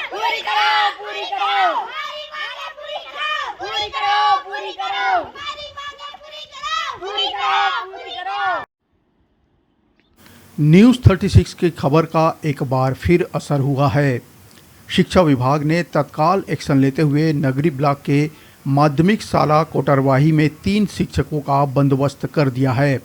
पूरी करो, पूरी करो, हमारी मांगे पूरी करो, पूरी करो, पूरी करो, हमारी मांगे पूरी करो, पूरी करो, पूरी करो। न्यूज़ 36 की खबर का एक बार फिर असर हुआ है। शिक्षा विभाग ने तत्काल एक्शन लेते हुए नगरी ब्लॉक के माध्यमिक शाला कोटरवाही में 3 शिक्षकों का बंदोबस्त कर दिया है।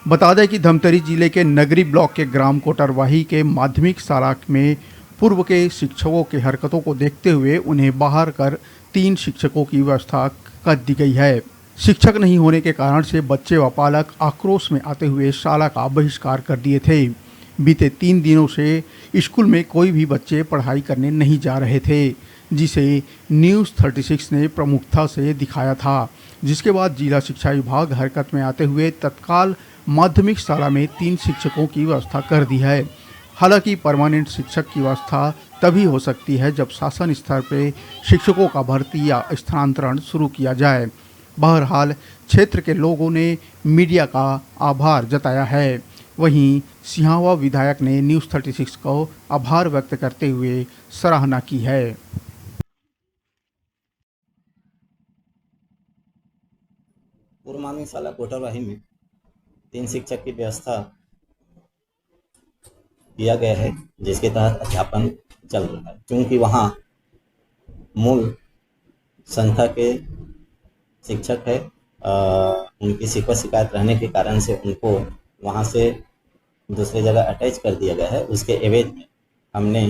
बता दें कि धमतरी जिले के नगरी ब्लॉक के ग्राम कोटरवाही के माध्यमिक शाला में पूर्व के शिक्षकों की हरकतों को देखते हुए उन्हें बाहर कर 3 शिक्षकों की व्यवस्था कर दी गई है। शिक्षक नहीं होने के कारण से बच्चे व पालक आक्रोश में आते हुए शाला का बहिष्कार कर दिए थे। बीते 3 दिनों से स्कूल में कोई भी बच्चे पढ़ाई करने नहीं जा रहे थे, जिसे न्यूज़ 36 ने प्रमुखता से दिखाया था, जिसके बाद जिला शिक्षा विभाग हरकत में आते हुए तत्काल माध्यमिक शाला में 3 शिक्षकों की व्यवस्था कर दी है। हालांकि परमानेंट शिक्षक की व्यवस्था तभी हो सकती है जब शासन स्तर पर शिक्षकों का भर्ती या स्थानांतरण शुरू किया जाए। बहरहाल क्षेत्र के लोगों ने मीडिया का आभार जताया है। वहीं सिहावा विधायक ने न्यूज़ 36 को आभार व्यक्त करते हुए सराहना की है। पूर्व माध्यमिक शाला कोटरवाही में 3 शिक्षक की व्यवस्था किया गया है, जिसके तहत अध्यापन चल रहा है। क्योंकि वहाँ मूल संस्था के शिक्षक है, उनकी शिकायत रहने के कारण से उनको वहाँ से दूसरी जगह अटैच कर दिया गया है। उसके एवज में हमने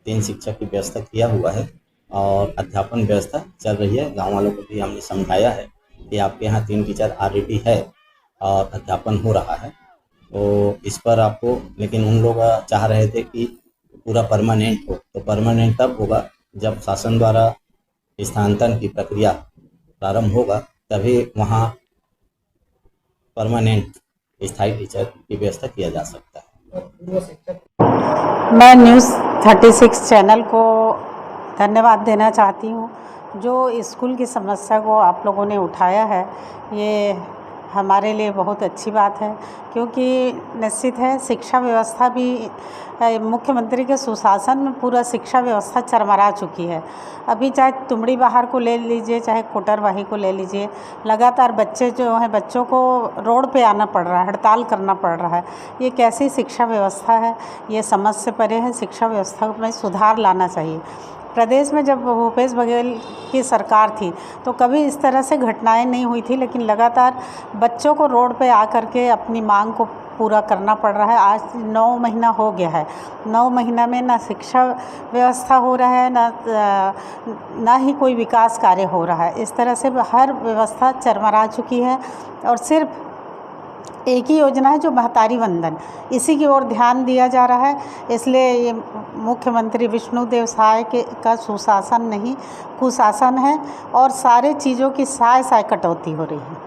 3 शिक्षक की व्यवस्था किया हुआ है और अध्यापन व्यवस्था चल रही है। गांव वालों को भी हमने समझाया है कि आपके यहाँ 3 टीचर ऑलरेडी है और अध्यापन हो रहा है, तो इस पर आपको, लेकिन उन लोग चाह रहे थे कि पूरा परमानेंट हो। तो परमानेंट तब होगा जब शासन द्वारा स्थानांतरण की प्रक्रिया प्रारंभ होगा, तभी वहाँ परमानेंट स्थायी टीचर की व्यवस्था किया जा सकता है। मैं न्यूज़ 36 चैनल को धन्यवाद देना चाहती हूँ। जो स्कूल की समस्या को आप लोगों ने उठाया है, ये हमारे लिए बहुत अच्छी बात है, क्योंकि निश्चित है शिक्षा व्यवस्था भी मुख्यमंत्री के सुशासन में पूरा शिक्षा व्यवस्था चरमरा चुकी है। अभी चाहे तुमड़ी बाहर को ले लीजिए, चाहे कोटरवाही को ले लीजिए, लगातार बच्चे जो हैं, बच्चों को रोड पे आना पड़ रहा है, हड़ताल करना पड़ रहा है। ये कैसी शिक्षा व्यवस्था है? ये समझ से परे है। शिक्षा व्यवस्था में सुधार लाना चाहिए। प्रदेश में जब भूपेश बघेल की सरकार थी तो कभी इस तरह से घटनाएं नहीं हुई थी, लेकिन लगातार बच्चों को रोड पे आकर के अपनी मांग को पूरा करना पड़ रहा है। आज 9 महीना हो गया है। 9 महीना में ना शिक्षा व्यवस्था हो रहा है, ना ही कोई विकास कार्य हो रहा है। इस तरह से हर व्यवस्था चरमरा चुकी है और सिर्फ एक ही योजना है जो महतारी वंदन, इसी की ओर ध्यान दिया जा रहा है। इसलिए ये मुख्यमंत्री विष्णुदेव साय का सुशासन नहीं, कुशासन है और सारे चीज़ों की साय कटौती हो रही है।